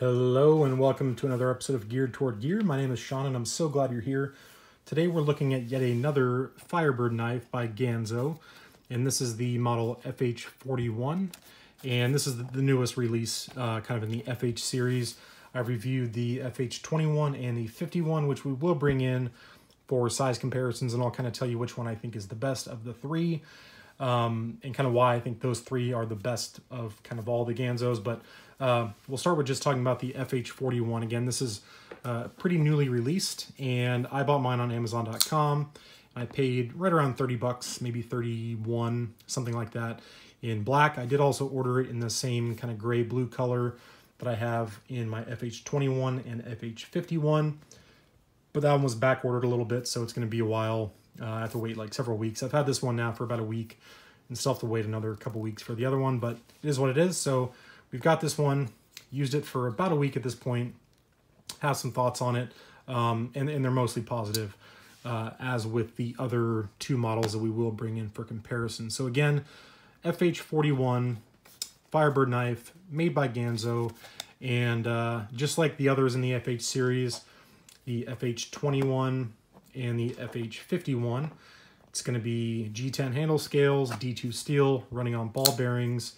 Hello and welcome to another episode of Geared Toward Gear. My name is Sean and I'm so glad you're here. Today we're looking at yet another Firebird knife by Ganzo, and this is the model FH41, and this is the newest release kind of in the FH series. I've reviewed the FH21 and the 51, which we will bring in for size comparisons, and I'll kind of tell you which one I think is the best of the three, and kind of why I think those three are the best of kind of all the Ganzos. But we'll start with just talking about the FH41. Again, this is pretty newly released, and I bought mine on Amazon.com. I paid right around 30 bucks, maybe 31, something like that, in black. I did also order it in the same kind of gray blue color that I have in my FH21 and FH51, but that one was back ordered a little bit, so it's going to be a while. I have to wait like several weeks. I've had this one now for about a week and still have to wait another couple weeks for the other one, but it is what it is. So we've got this one, used it for about a week at this point, have some thoughts on it, and they're mostly positive, as with the other two models that we will bring in for comparison. So again, FH41 Firebird knife made by Ganzo, and just like the others in the FH series, the FH21 and the FH51, it's going to be G10 handle scales, D2 steel, running on ball bearings,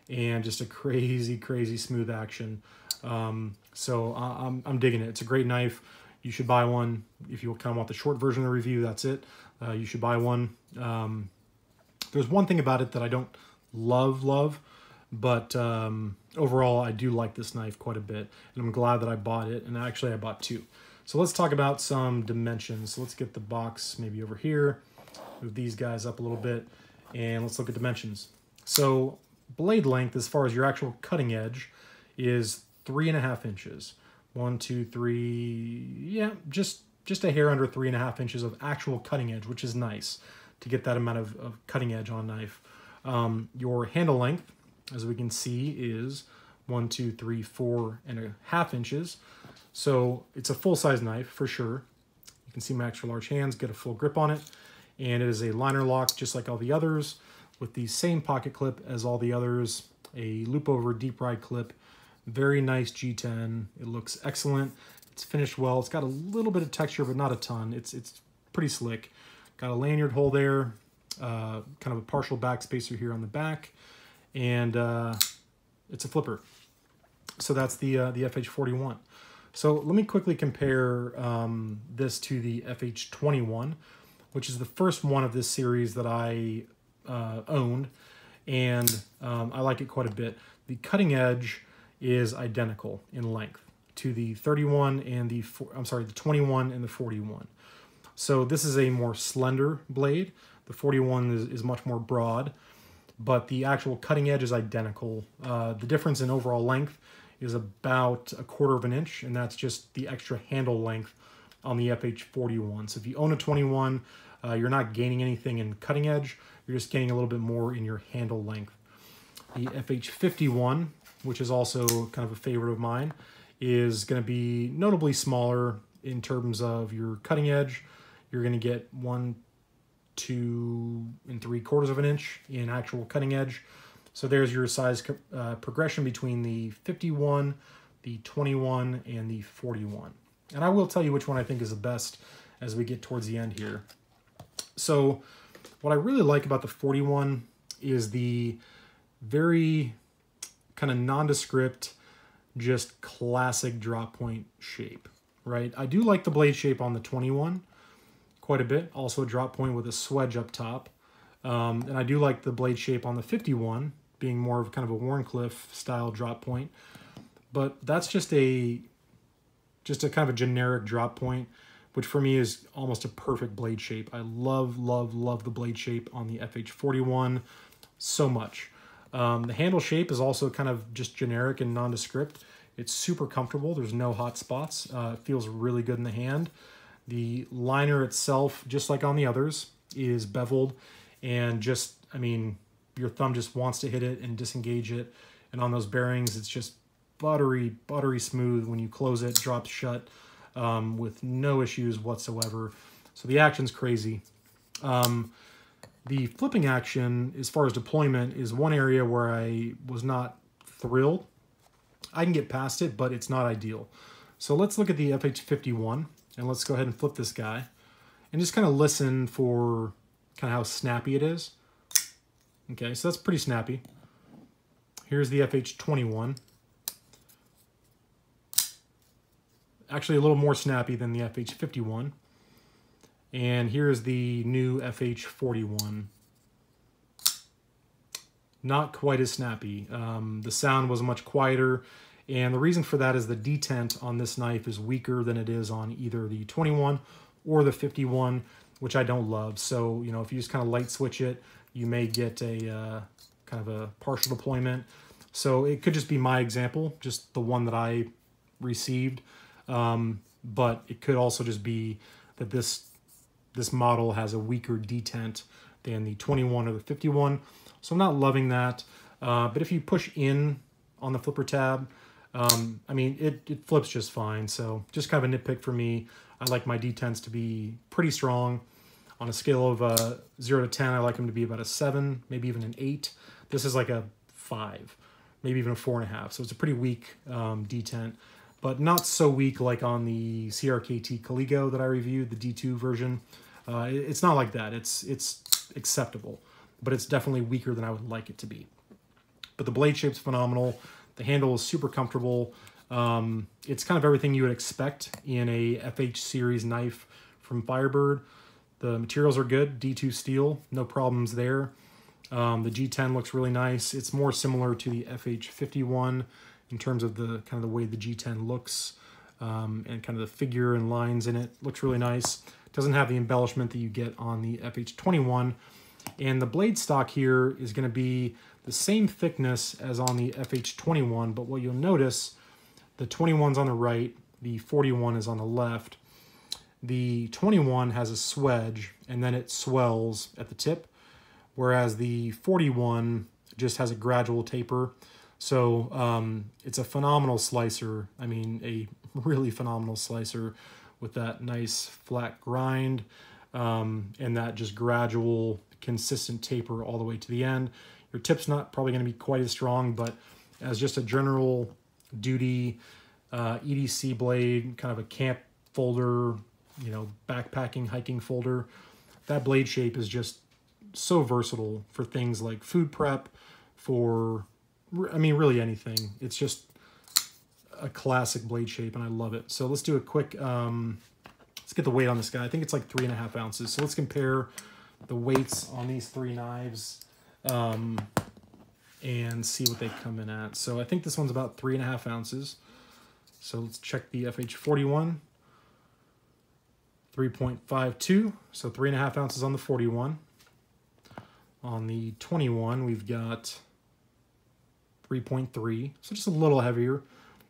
and just a crazy smooth action. So I'm digging it. It's a great knife. You should buy one. If you kind of want the short version of the review, that's it. You should buy one. There's one thing about it that I don't love, but overall I do like this knife quite a bit, and I'm glad that I bought it, and actually I bought two. So let's talk about some dimensions. So let's get the box maybe over here, move these guys up a little bit, and let's look at dimensions. So blade length, as far as your actual cutting edge, is 3.5 inches. 1, 2, 3, yeah, just a hair under 3.5 inches of actual cutting edge, which is nice to get that amount of cutting edge on a knife. Your handle length, as we can see, is 1, 2, 3, 4.5 inches. So it's a full-size knife for sure. You can see my extra large hands, get a full grip on it, and it is a liner lock just like all the others, with the same pocket clip as all the others, a loop over deep ride clip. Very nice G10. It looks excellent. It's finished well. It's got a little bit of texture, but not a ton. It's pretty slick. Got a lanyard hole there, kind of a partial back spacer here on the back, and it's a flipper. So that's the FH41. So let me quickly compare this to the FH21, which is the first one of this series that I owned, and I like it quite a bit. The cutting edge is identical in length to the 31 and the 21 and the 41. So this is a more slender blade. The 41 is much more broad, but the actual cutting edge is identical. The difference in overall length is about 1/4 of an inch, and that's just the extra handle length on the FH41. So if you own a 21, you're not gaining anything in cutting edge, you're just gaining a little bit more in your handle length. The FH51, which is also kind of a favorite of mine, is going to be notably smaller in terms of your cutting edge. You're going to get 1, 2 3/4 of an inch in actual cutting edge. So there's your size progression between the 51, the 21, and the 41. And I will tell you which one I think is the best as we get towards the end here. So what I really like about the 41 is the very kind of nondescript, just classic drop point shape, right? I do like the blade shape on the 21 quite a bit. Also a drop point with a swedge up top. And I do like the blade shape on the 51, being more of kind of a Warncliffe style drop point. But that's just a kind of a generic drop point, which for me is almost a perfect blade shape. I love the blade shape on the FH41 so much. The handle shape is also kind of just generic and nondescript. It's super comfortable. There's no hot spots. It feels really good in the hand. The liner itself, just like on the others, is beveled, and just, I mean, your thumb just wants to hit it and disengage it. And on those bearings, it's just buttery smooth. When you close it, drops shut with no issues whatsoever. So the action's crazy. The flipping action, as far as deployment, is one area where I was not thrilled. I can get past it, but it's not ideal. So let's look at the FH51, and let's go ahead and flip this guy and just kind of listen for kind of how snappy it is. Okay, so that's pretty snappy. Here's the FH21. Actually a little more snappy than the FH51. And here's the new FH41. Not quite as snappy. The sound was much quieter, and the reason for that is the detent on this knife is weaker than it is on either the 21 or the 51, which I don't love. So, you know, if you just kind of light switch it, you may get a kind of a partial deployment. So it could just be my example, just the one that I received. But it could also just be that this model has a weaker detent than the 21 or the 51. So I'm not loving that. But if you push in on the flipper tab, I mean, it flips just fine. So just kind of a nitpick for me. I like my detents to be pretty strong. On a scale of 0 to 10, I like them to be about a 7, maybe even an 8. This is like a 5, maybe even a 4.5. So it's a pretty weak detent, but not so weak like on the CRKT Caligo that I reviewed, the D2 version. It's not like that. It's acceptable, but it's definitely weaker than I would like it to be. But the blade shape's phenomenal. The handle is super comfortable. It's kind of everything you would expect in a FH series knife from Firebird. The materials are good, D2 steel, no problems there. The G10 looks really nice. It's more similar to the FH51 in terms of the kind of the way the G10 looks, and kind of the figure and lines in it looks really nice. It doesn't have the embellishment that you get on the FH21. And the blade stock here is going to be the same thickness as on the FH21, but what you'll notice, the 21's on the right, the 41 is on the left. The 21 has a swedge, and then it swells at the tip, whereas the 41 just has a gradual taper. So it's a phenomenal slicer. I mean, a really phenomenal slicer with that nice flat grind, and that just gradual, consistent taper all the way to the end. Your tip's not probably going to be quite as strong, but as just a general duty EDC blade, kind of a camp folder, you know, backpacking, hiking folder, that blade shape is just so versatile for things like food prep, for, I mean, really anything. It's just a classic blade shape, and I love it. So let's do a quick, let's get the weight on this guy. I think it's like 3.5 ounces. So let's compare the weights on these three knives and see what they come in at. So I think this one's about 3.5 ounces. So let's check the FH41. 3.52, so 3.5 ounces on the 41. On the 21, we've got 3.3, so just a little heavier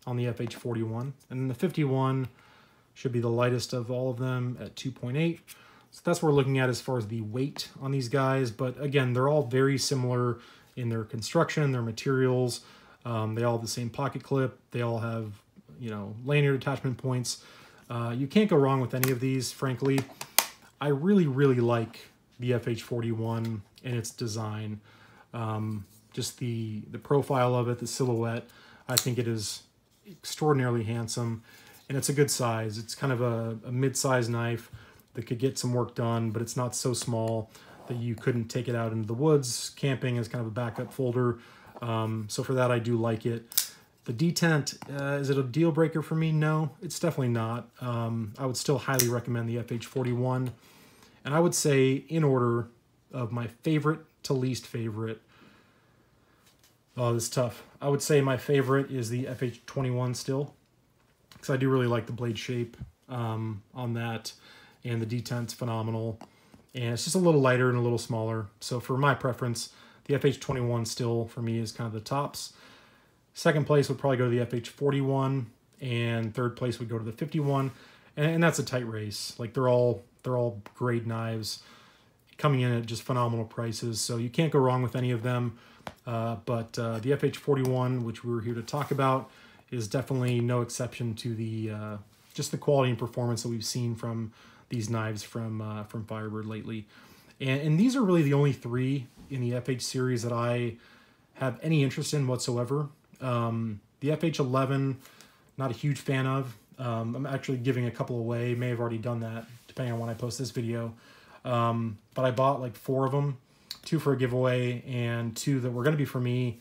on the FH41. And then the 51 should be the lightest of all of them at 2.8. So that's what we're looking at as far as the weight on these guys. But again, they're all very similar in their construction, their materials. They all have the same pocket clip. They all have, you know, lanyard attachment points. You can't go wrong with any of these, frankly. I really, really like the FH41 and its design. Just the profile of it, the silhouette, I think it is extraordinarily handsome, and it's a good size. It's kind of a mid-sized knife that could get some work done, but it's not so small that you couldn't take it out into the woods, camping as kind of a backup folder. So for that, I do like it. The detent, is it a deal breaker for me? No, it's definitely not. I would still highly recommend the FH41. And I would say, in order of my favorite to least favorite, oh, this is tough. I would say my favorite is the FH21 still, because I do really like the blade shape on that, and the detent's phenomenal. And it's just a little lighter and a little smaller. So for my preference, the FH21 still, for me, is kind of the tops. Second place would probably go to the FH41, and third place would go to the 51, and that's a tight race. Like, they're all great knives, coming in at just phenomenal prices, so you can't go wrong with any of them. But the FH41, which we were here to talk about, is definitely no exception to the just the quality and performance that we've seen from these knives from Firebird lately. And these are really the only three in the FH series that I have any interest in whatsoever. The FH11, not a huge fan of. I'm actually giving a couple away. May have already done that, depending on when I post this video. But I bought like 4 of them, 2 for a giveaway and 2 that were going to be for me.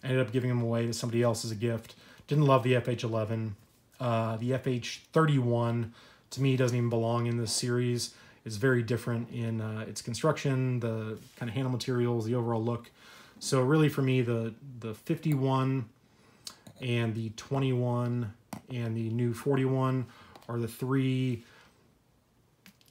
I ended up giving them away to somebody else as a gift. Didn't love the FH11. The FH31, to me, doesn't even belong in this series. It's very different in its construction, the kind of handle materials, the overall look. So really for me, the 51 and the 21 and the new 41 are the 3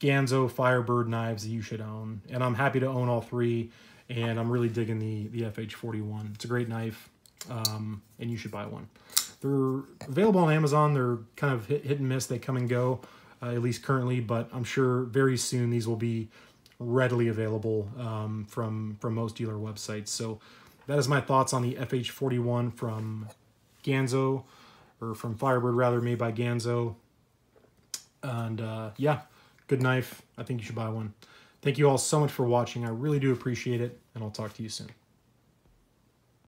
Ganzo Firebird knives that you should own. And I'm happy to own all 3, and I'm really digging the FH41. It's a great knife, and you should buy one. They're available on Amazon. They're kind of hit and miss. They come and go, at least currently, but I'm sure very soon these will be readily available from most dealer websites. So that is my thoughts on the FH41 from Ganzo, or from Firebird rather, made by Ganzo. And yeah, good knife. I think you should buy one. Thank you all so much for watching. I really do appreciate it, and I'll talk to you soon.